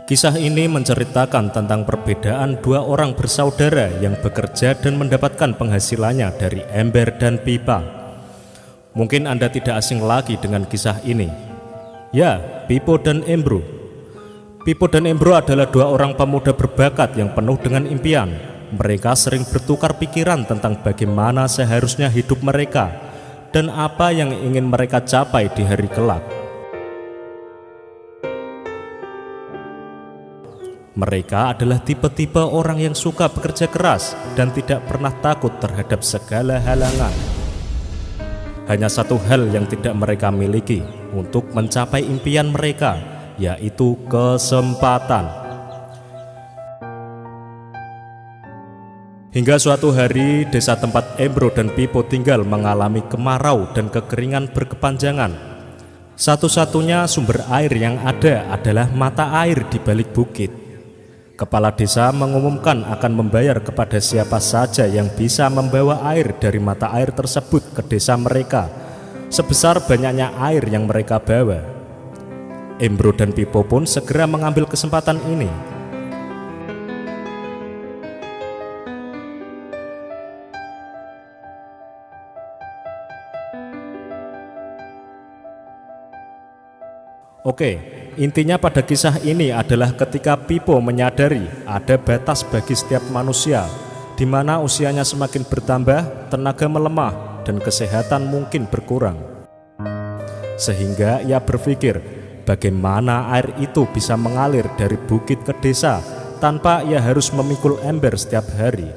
Kisah ini menceritakan tentang perbedaan dua orang bersaudara yang bekerja dan mendapatkan penghasilannya dari ember dan pipa. Mungkin Anda tidak asing lagi dengan kisah ini. Ya, Pipo dan Embro. Pipo dan Embro adalah dua orang pemuda berbakat yang penuh dengan impian. Mereka sering bertukar pikiran tentang bagaimana seharusnya hidup mereka dan apa yang ingin mereka capai di hari kelak. Mereka adalah tipe-tipe orang yang suka bekerja keras dan tidak pernah takut terhadap segala halangan. Hanya satu hal yang tidak mereka miliki untuk mencapai impian mereka, yaitu kesempatan. Hingga suatu hari, desa tempat Embro dan Pipo tinggal mengalami kemarau dan kekeringan berkepanjangan. Satu-satunya sumber air yang ada adalah mata air di balik bukit. Kepala desa mengumumkan akan membayar kepada siapa saja yang bisa membawa air dari mata air tersebut ke desa mereka, sebesar banyaknya air yang mereka bawa. Embro dan Pipo pun segera mengambil kesempatan ini. Oke, intinya pada kisah ini adalah ketika Pipo menyadari ada batas bagi setiap manusia, di mana usianya semakin bertambah, tenaga melemah, dan kesehatan mungkin berkurang. Sehingga ia berpikir, bagaimana air itu bisa mengalir dari bukit ke desa tanpa ia harus memikul ember setiap hari.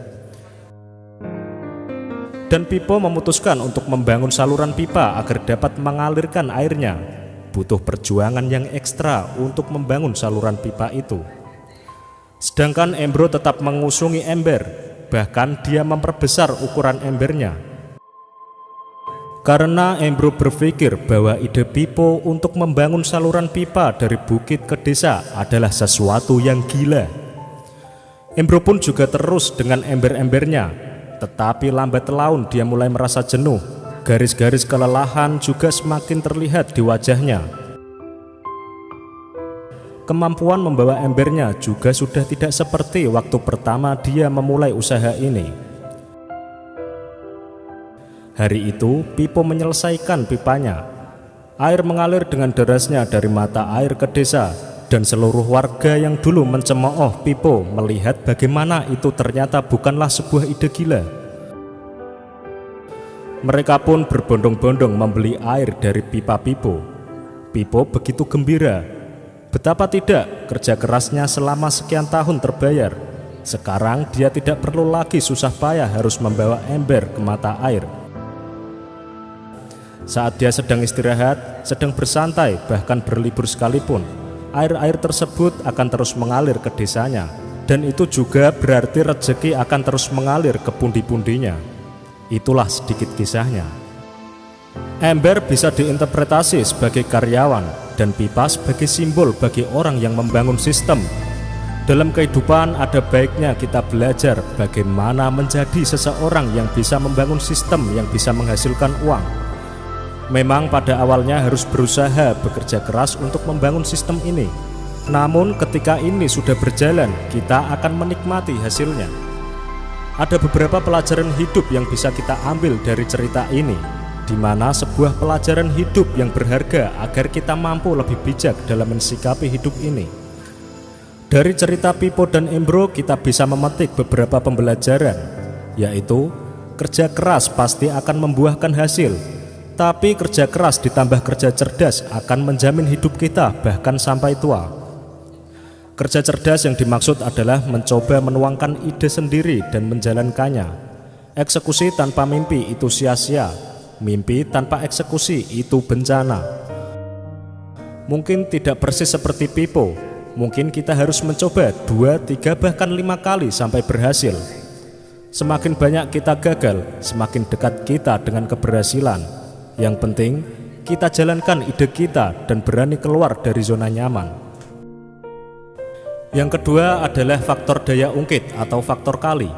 Dan Pipo memutuskan untuk membangun saluran pipa agar dapat mengalirkan airnya. Butuh perjuangan yang ekstra untuk membangun saluran pipa itu. Sedangkan Embro tetap mengusungi ember, bahkan dia memperbesar ukuran embernya. Karena Embro berpikir bahwa ide Pipo untuk membangun saluran pipa dari bukit ke desa adalah sesuatu yang gila. Embro pun juga terus dengan ember-embernya, tetapi lambat laun dia mulai merasa jenuh. Garis-garis kelelahan juga semakin terlihat di wajahnya. Kemampuan membawa embernya juga sudah tidak seperti waktu pertama dia memulai usaha ini. Hari itu, Pipo menyelesaikan pipanya. Air mengalir dengan derasnya dari mata air ke desa, dan seluruh warga yang dulu mencemooh Pipo melihat bagaimana itu ternyata bukanlah sebuah ide gila. Mereka pun berbondong-bondong membeli air dari pipa Pipo. Pipo begitu gembira. Betapa tidak, kerja kerasnya selama sekian tahun terbayar. Sekarang dia tidak perlu lagi susah payah harus membawa ember ke mata air. Saat dia sedang istirahat, sedang bersantai, bahkan berlibur sekalipun, air-air tersebut akan terus mengalir ke desanya. Dan itu juga berarti rezeki akan terus mengalir ke pundi-pundinya. Itulah sedikit kisahnya. Ember bisa diinterpretasi sebagai karyawan dan pipa sebagai simbol bagi orang yang membangun sistem. Dalam kehidupan ada baiknya kita belajar bagaimana menjadi seseorang yang bisa membangun sistem yang bisa menghasilkan uang. Memang pada awalnya harus berusaha bekerja keras untuk membangun sistem ini. Namun ketika ini sudah berjalan, kita akan menikmati hasilnya. Ada beberapa pelajaran hidup yang bisa kita ambil dari cerita ini, di mana sebuah pelajaran hidup yang berharga agar kita mampu lebih bijak dalam mensikapi hidup ini. Dari cerita Pipo dan Embro kita bisa memetik beberapa pembelajaran, yaitu kerja keras pasti akan membuahkan hasil, tapi kerja keras ditambah kerja cerdas akan menjamin hidup kita bahkan sampai tua. Kerja cerdas yang dimaksud adalah mencoba menuangkan ide sendiri dan menjalankannya. Eksekusi tanpa mimpi itu sia-sia. Mimpi tanpa eksekusi itu bencana. Mungkin tidak persis seperti Pipo. Mungkin kita harus mencoba 2, 3, bahkan 5 kali sampai berhasil. Semakin banyak kita gagal, semakin dekat kita dengan keberhasilan. Yang penting, kita jalankan ide kita dan berani keluar dari zona nyaman. Yang kedua adalah faktor daya ungkit atau faktor kali.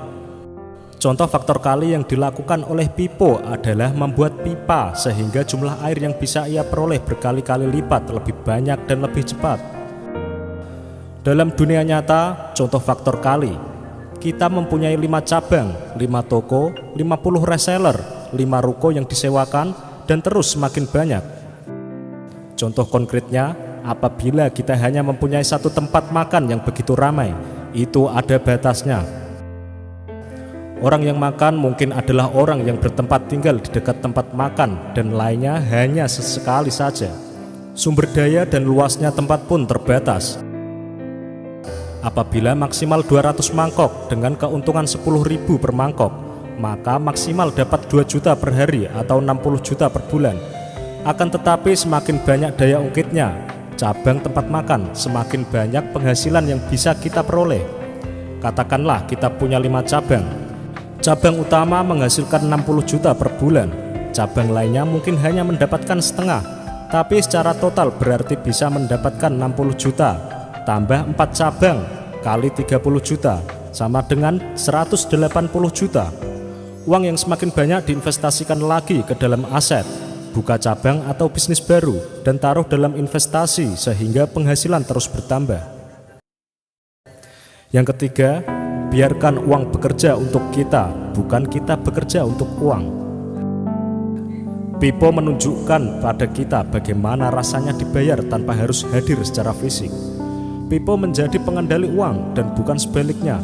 Contoh faktor kali yang dilakukan oleh Pipo adalah membuat pipa sehingga jumlah air yang bisa ia peroleh berkali-kali lipat lebih banyak dan lebih cepat. Dalam dunia nyata, contoh faktor kali, kita mempunyai 5 cabang, 5 toko, 50 reseller, 5 ruko yang disewakan, dan terus semakin banyak. Contoh konkretnya, apabila kita hanya mempunyai satu tempat makan yang begitu ramai, itu ada batasnya. Orang yang makan mungkin adalah orang yang bertempat tinggal di dekat tempat makan dan lainnya hanya sesekali saja. Sumber daya dan luasnya tempat pun terbatas. Apabila maksimal 200 mangkok dengan keuntungan 10.000 per mangkok, maka maksimal dapat 2 juta per hari atau 60 juta per bulan. Akan tetapi semakin banyak daya ungkitnya, cabang tempat makan, semakin banyak penghasilan yang bisa kita peroleh. Katakanlah kita punya 5 cabang. Cabang utama menghasilkan 60 juta per bulan. Cabang lainnya mungkin hanya mendapatkan setengah, tapi secara total berarti bisa mendapatkan 60 juta. Tambah 4 cabang kali 30 juta sama dengan 180 juta. Uang yang semakin banyak diinvestasikan lagi ke dalam aset, buka cabang atau bisnis baru, dan taruh dalam investasi sehingga penghasilan terus bertambah. Yang ketiga, biarkan uang bekerja untuk kita, bukan kita bekerja untuk uang. Pipo menunjukkan pada kita bagaimana rasanya dibayar tanpa harus hadir secara fisik. Pipo menjadi pengendali uang dan bukan sebaliknya.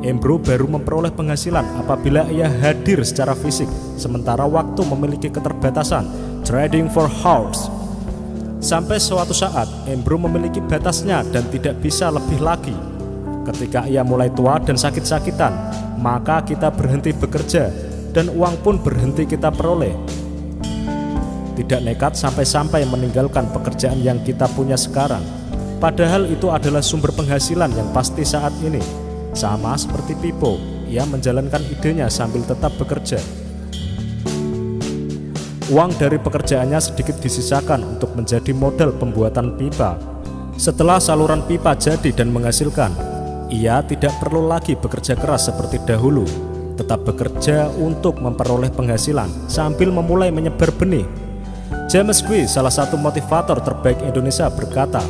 Embro baru memperoleh penghasilan apabila ia hadir secara fisik, sementara waktu memiliki keterbatasan. Trading for hours. Sampai suatu saat, Embro memiliki batasnya dan tidak bisa lebih lagi. Ketika ia mulai tua dan sakit-sakitan, maka kita berhenti bekerja dan uang pun berhenti kita peroleh. Tidak nekat sampai-sampai meninggalkan pekerjaan yang kita punya sekarang. Padahal itu adalah sumber penghasilan yang pasti saat ini. Sama seperti Pipo, ia menjalankan idenya sambil tetap bekerja. Uang dari pekerjaannya sedikit disisakan untuk menjadi modal pembuatan pipa. Setelah saluran pipa jadi dan menghasilkan, ia tidak perlu lagi bekerja keras seperti dahulu, tetap bekerja untuk memperoleh penghasilan sambil memulai menyebar benih. James Gui, salah satu motivator terbaik Indonesia, berkata,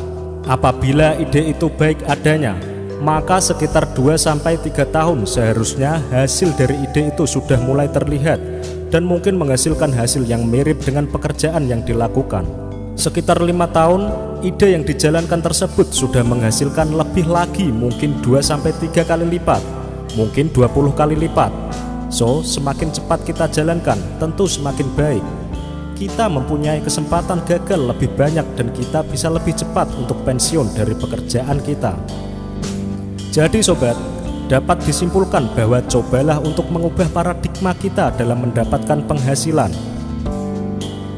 apabila ide itu baik adanya, maka sekitar 2-3 tahun seharusnya hasil dari ide itu sudah mulai terlihat dan mungkin menghasilkan hasil yang mirip dengan pekerjaan yang dilakukan. Sekitar 5 tahun, ide yang dijalankan tersebut sudah menghasilkan lebih lagi, mungkin 2-3 kali lipat, mungkin 20 kali lipat. So, semakin cepat kita jalankan, tentu semakin baik. Kita mempunyai kesempatan gagal lebih banyak dan kita bisa lebih cepat untuk pensiun dari pekerjaan kita. Jadi sobat, dapat disimpulkan bahwa cobalah untuk mengubah paradigma kita dalam mendapatkan penghasilan.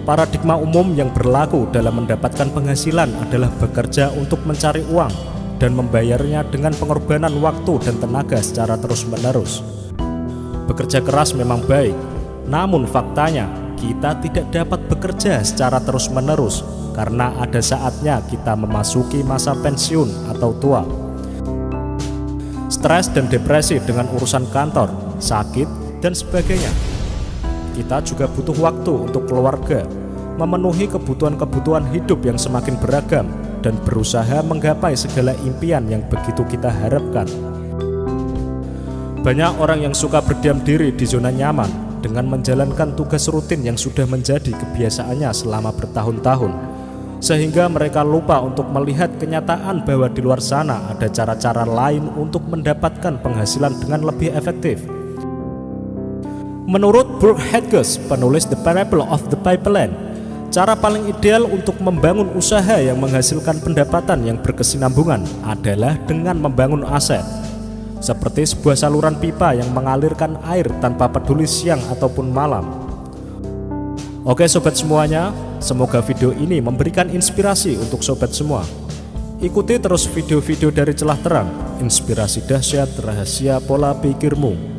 Paradigma umum yang berlaku dalam mendapatkan penghasilan adalah bekerja untuk mencari uang dan membayarnya dengan pengorbanan waktu dan tenaga secara terus-menerus. Bekerja keras memang baik, namun faktanya kita tidak dapat bekerja secara terus-menerus karena ada saatnya kita memasuki masa pensiun atau tua. Stres dan depresi dengan urusan kantor, sakit, dan sebagainya. Kita juga butuh waktu untuk keluarga, memenuhi kebutuhan-kebutuhan hidup yang semakin beragam, dan berusaha menggapai segala impian yang begitu kita harapkan. Banyak orang yang suka berdiam diri di zona nyaman dengan menjalankan tugas rutin yang sudah menjadi kebiasaannya selama bertahun-tahun, sehingga mereka lupa untuk melihat kenyataan bahwa di luar sana ada cara-cara lain untuk mendapatkan penghasilan dengan lebih efektif. Menurut Burke Hedges, penulis The Parable of the Pipeline, cara paling ideal untuk membangun usaha yang menghasilkan pendapatan yang berkesinambungan adalah dengan membangun aset, seperti sebuah saluran pipa yang mengalirkan air tanpa peduli siang ataupun malam. Oke sobat semuanya, semoga video ini memberikan inspirasi untuk sobat semua. Ikuti terus video-video dari Celah Terang, inspirasi dahsyat rahasia pola pikirmu.